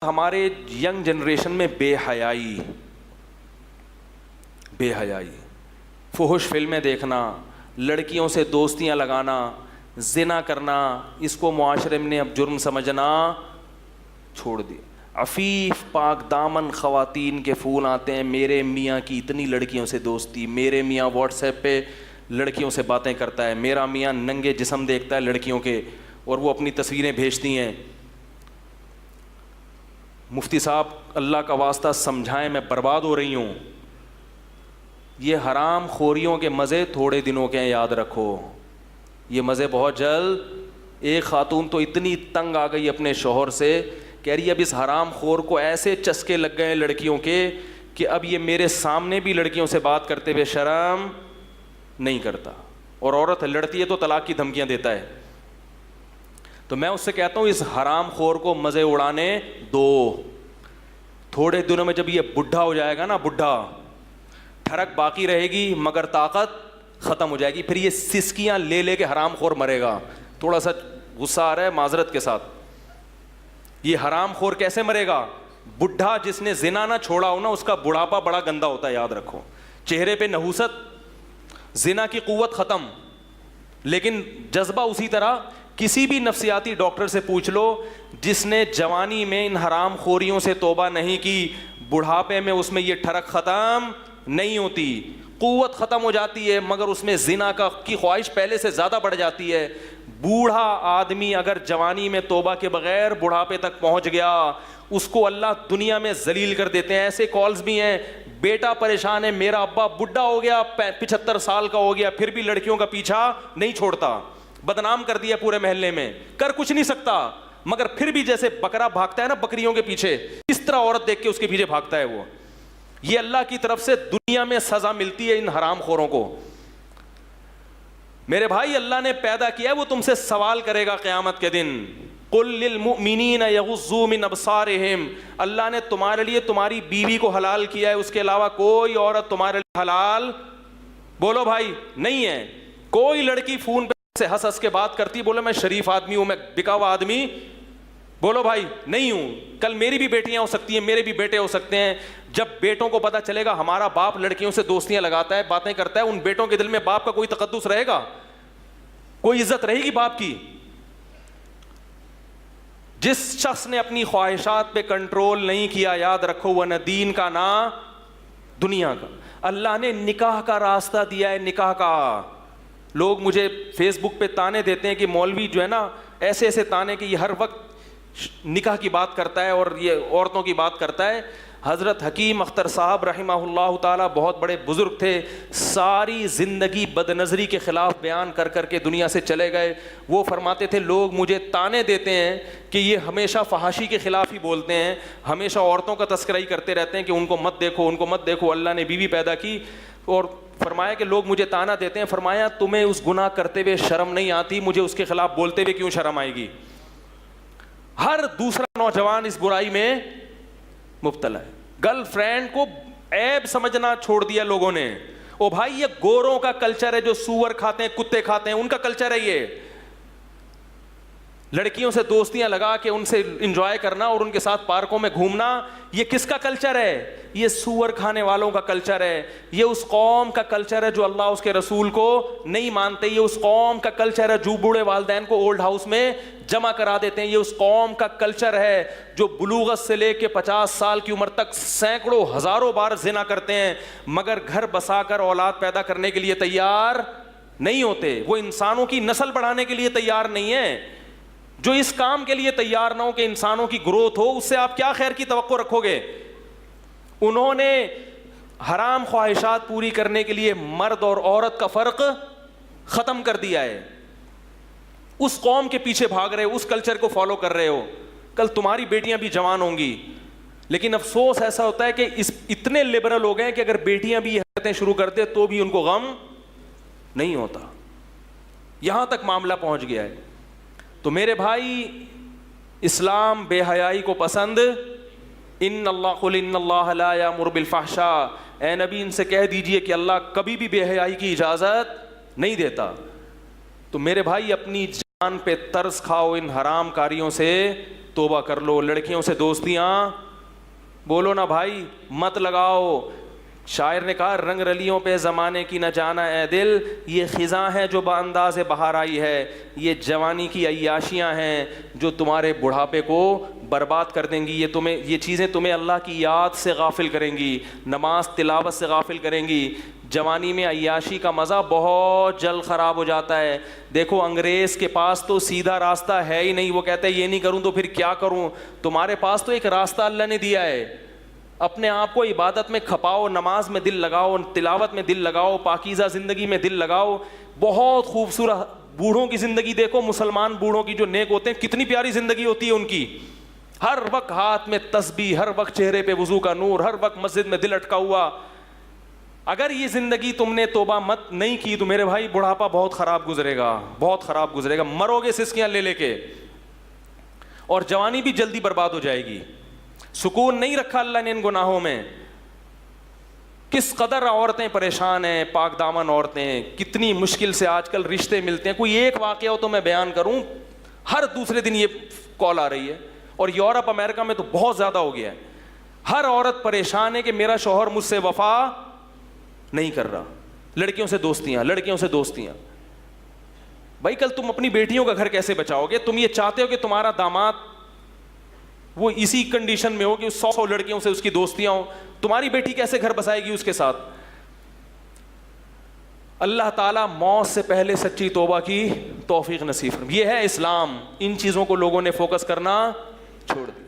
ہمارے young generation میں بے حیائی، فحش فلمیں دیکھنا، لڑکیوں سے دوستیاں لگانا، زنا کرنا، اس کو معاشرے میں اب جرم سمجھنا چھوڑ دیا۔ عفیف پاک دامن خواتین کے فون آتے ہیں، میرے میاں کی اتنی لڑکیوں سے دوستی، میرے میاں واٹس ایپ پہ لڑکیوں سے باتیں کرتا ہے، میرا میاں ننگے جسم دیکھتا ہے لڑکیوں کے اور وہ اپنی تصویریں بھیجتی ہیں۔ مفتی صاحب اللہ کا واسطہ سمجھائیں، میں برباد ہو رہی ہوں۔ یہ حرام خوریوں کے مزے تھوڑے دنوں کے ہیں، یاد رکھو، یہ مزے بہت جلد۔ ایک خاتون تو اتنی تنگ آ گئی اپنے شوہر سے، کہہ رہی اب اس حرام خور کو ایسے چسکے لگ گئے لڑکیوں کے کہ اب یہ میرے سامنے بھی لڑکیوں سے بات کرتے ہوئے شرم نہیں کرتا، اور عورت لڑتی ہے تو طلاق کی دھمکیاں دیتا ہے۔ تو میں اس سے کہتا ہوں اس حرام خور کو مزے اڑانے دو، تھوڑے دنوں میں جب یہ بڈھا ہو جائے گا نا، بڈھا، ٹھڑک باقی رہے گی مگر طاقت ختم ہو جائے گی، پھر یہ سسکیاں لے لے کے حرام خور مرے گا۔ تھوڑا سا غصہ آ رہا ہے، معذرت کے ساتھ۔ یہ حرام خور کیسے مرے گا؟ بڈھا جس نے زنا نہ چھوڑا ہو نا، اس کا بڑھاپا بڑا گندا ہوتا ہے، یاد رکھو۔ چہرے پہ نحوست، زنا کی قوت ختم، لیکن جذبہ اسی طرح۔ کسی بھی نفسیاتی ڈاکٹر سے پوچھ لو، جس نے جوانی میں ان حرام خوریوں سے توبہ نہیں کی، بڑھاپے میں اس میں یہ ٹھڑک ختم نہیں ہوتی، قوت ختم ہو جاتی ہے، مگر اس میں زنا کی خواہش پہلے سے زیادہ بڑھ جاتی ہے۔ بوڑھا آدمی اگر جوانی میں توبہ کے بغیر بڑھاپے تک پہنچ گیا، اس کو اللہ دنیا میں ذلیل کر دیتے ہیں۔ ایسے کالز بھی ہیں، بیٹا پریشان ہے، میرا ابا بڈھا ہو گیا، 75 سال کا ہو گیا، پھر بھی لڑکیوں کا پیچھا نہیں چھوڑتا، بدنام کر دیا پورے محلے میں، کر کچھ نہیں سکتا، مگر پھر بھی جیسے بکرا بھاگتا ہے نا بکریوں کے پیچھے، اس طرح عورت دیکھ کے اس کے پیچھے بھاگتا ہے وہ۔ یہ اللہ کی طرف سے دنیا میں سزا ملتی ہے ان حرام خوروں کو۔ میرے بھائی، اللہ نے پیدا کیا ہے، وہ تم سے سوال کرے گا قیامت کے دن۔ قل للمؤمنین یغضوا من ابصارہم، اللہ نے تمہارے لیے تمہاری بیوی کو حلال کیا ہے، اس کے علاوہ کوئی عورت تمہارے لیے حلال، بولو بھائی، نہیں ہے۔ کوئی لڑکی فون پہ سے ہنس ہنس کے بات کرتی، بولے میں شریف آدمی ہوں، میں بکا ہوا آدمی، بولو بھائی نہیں ہوں۔ کل میری بھی بیٹیاں ہو سکتی ہیں، میرے بھی بیٹے ہو سکتے ہیں۔ جب بیٹوں کو پتا چلے گا ہمارا باپ لڑکیوں سے دوستیاں لگاتا ہے، باتیں کرتا ہے، ان بیٹوں کے دل میں باپ کا کوئی تقدس رہے گا؟ کوئی عزت رہے گی باپ کی؟ جس شخص نے اپنی خواہشات پہ کنٹرول نہیں کیا، یاد رکھو، وہ نہ دین کا نہ دنیا کا۔ اللہ نے نکاح کا راستہ دیا ہے، نکاح کا۔ لوگ مجھے فیس بک پہ تانے دیتے ہیں کہ مولوی جو ہے نا، ایسے ایسے تانے کہ یہ ہر وقت نکاح کی بات کرتا ہے اور یہ عورتوں کی بات کرتا ہے۔ حضرت حکیم اختر صاحب رحمہ اللہ تعالیٰ بہت بڑے بزرگ تھے، ساری زندگی بد نظری کے خلاف بیان کر کر کے دنیا سے چلے گئے۔ وہ فرماتے تھے لوگ مجھے تانے دیتے ہیں کہ یہ ہمیشہ فحاشی کے خلاف ہی بولتے ہیں، ہمیشہ عورتوں کا تذکرہ ہی کرتے رہتے ہیں کہ ان کو مت دیکھو، ان کو مت دیکھو۔ اللہ نے بیوی پیدا کی اور فرمایا کہ لوگ مجھے تانا دیتے ہیں۔ فرمایا تمہیں اس گناہ کرتے ہوئے شرم نہیں آتی، مجھے اس کے خلاف بولتے ہوئے کیوں شرم آئے گی؟ ہر دوسرا نوجوان اس برائی میں مبتلا ہے۔ گرل فرینڈ کو عیب سمجھنا چھوڑ دیا لوگوں نے۔ او بھائی، یہ گوروں کا کلچر ہے، جو سور کھاتے ہیں، کتے کھاتے ہیں، ان کا کلچر ہے یہ۔ لڑکیوں سے دوستیاں لگا کے ان سے انجوائے کرنا اور ان کے ساتھ پارکوں میں گھومنا، یہ کس کا کلچر ہے؟ یہ سور کھانے والوں کا کلچر ہے۔ یہ اس قوم کا کلچر ہے جو اللہ اس کے رسول کو نہیں مانتے۔ یہ اس قوم کا کلچر ہے جو بوڑھے والدین کو اولڈ ہاؤس میں جمع کرا دیتے ہیں۔ یہ اس قوم کا کلچر ہے جو بلوغت سے لے کے 50 سال کی عمر تک سینکڑوں ہزاروں بار زنا کرتے ہیں، مگر گھر بسا کر اولاد پیدا کرنے کے لیے تیار نہیں ہوتے۔ وہ انسانوں کی نسل بڑھانے کے لیے تیار نہیں ہے۔ جو اس کام کے لیے تیار نہ ہو کہ انسانوں کی گروتھ ہو، اس سے آپ کیا خیر کی توقع رکھو گے؟ انہوں نے حرام خواہشات پوری کرنے کے لیے مرد اور عورت کا فرق ختم کر دیا ہے۔ اس قوم کے پیچھے بھاگ رہے ہو، اس کلچر کو فالو کر رہے ہو۔ کل تمہاری بیٹیاں بھی جوان ہوں گی، لیکن افسوس ایسا ہوتا ہے کہ اتنے لبرل ہو گئے کہ اگر بیٹیاں بھی یہ حرکتیں شروع کر دے تو بھی ان کو غم نہیں ہوتا۔ یہاں تک معاملہ پہنچ گیا ہے۔ تو میرے بھائی، اسلام بے حیائی کو پسند، ان اللہ لا یامر بالفحشاء، اے نبی ان سے کہہ دیجئے کہ اللہ کبھی بھی بے حیائی کی اجازت نہیں دیتا۔ تو میرے بھائی، اپنی جان پہ ترس کھاؤ ان حرام کاریوں سے توبہ کر لو. لڑکیوں سے دوستیاں بولو نا بھائی مت لگاؤ. شاعر نے کہا رنگ رلیوں پہ زمانے کی نہ جانا اے دل, یہ خزاں ہے جو بانداز بہار آئی ہے. یہ جوانی کی عیاشیاں ہیں جو تمہارے بڑھاپے کو برباد کر دیں گی. یہ چیزیں تمہیں اللہ کی یاد سے غافل کریں گی, نماز تلاوت سے غافل کریں گی. جوانی میں عیاشی کا مزہ بہت جلد خراب ہو جاتا ہے. دیکھو انگریز کے پاس تو سیدھا راستہ ہے ہی نہیں, وہ کہتا ہے یہ نہیں کروں تو پھر کیا کروں. تمہارے پاس تو ایک راستہ اللہ نے دیا ہے. اپنے آپ کو عبادت میں کھپاؤ, نماز میں دل لگاؤ, تلاوت میں دل لگاؤ, پاکیزہ زندگی میں دل لگاؤ. بہت خوبصورت بوڑھوں کی زندگی دیکھو, مسلمان بوڑھوں کی جو نیک ہوتے ہیں کتنی پیاری زندگی ہوتی ہے ان کی. ہر وقت ہاتھ میں تسبیح, ہر وقت چہرے پہ وضو کا نور, ہر وقت مسجد میں دل اٹکا ہوا. اگر یہ زندگی تم نے توبہ مت نہیں کی تو میرے بھائی بڑھاپا بہت خراب گزرے گا, بہت خراب گزرے گا. مرو گے سسکیاں لے لے کے, اور جوانی بھی جلدی برباد ہو جائے گی. سکون نہیں رکھا اللہ نے ان گناہوں میں. کس قدر عورتیں پریشان ہیں, پاک دامن عورتیں, کتنی مشکل سے آج کل رشتے ملتے ہیں. کوئی ایک واقعہ ہو تو میں بیان کروں, ہر دوسرے دن یہ کال آ رہی ہے, اور یورپ امریکہ میں تو بہت زیادہ ہو گیا ہے. ہر عورت پریشان ہے کہ میرا شوہر مجھ سے وفا نہیں کر رہا. لڑکیوں سے دوستیاں, لڑکیوں سے دوستیاں. بھائی کل تم اپنی بیٹیوں کا گھر کیسے بچاؤ گے؟ تم یہ چاہتے ہو کہ تمہارا داماد وہ اسی کنڈیشن میں ہو کہ 100 لڑکیوں سے اس کی دوستیاں ہوں, تمہاری بیٹی کیسے گھر بسائے گی اس کے ساتھ؟ اللہ تعالیٰ موت سے پہلے سچی توبہ کی توفیق نصیب فرمائے. یہ ہے اسلام. ان چیزوں کو لوگوں نے فوکس کرنا چھوڑ دیا.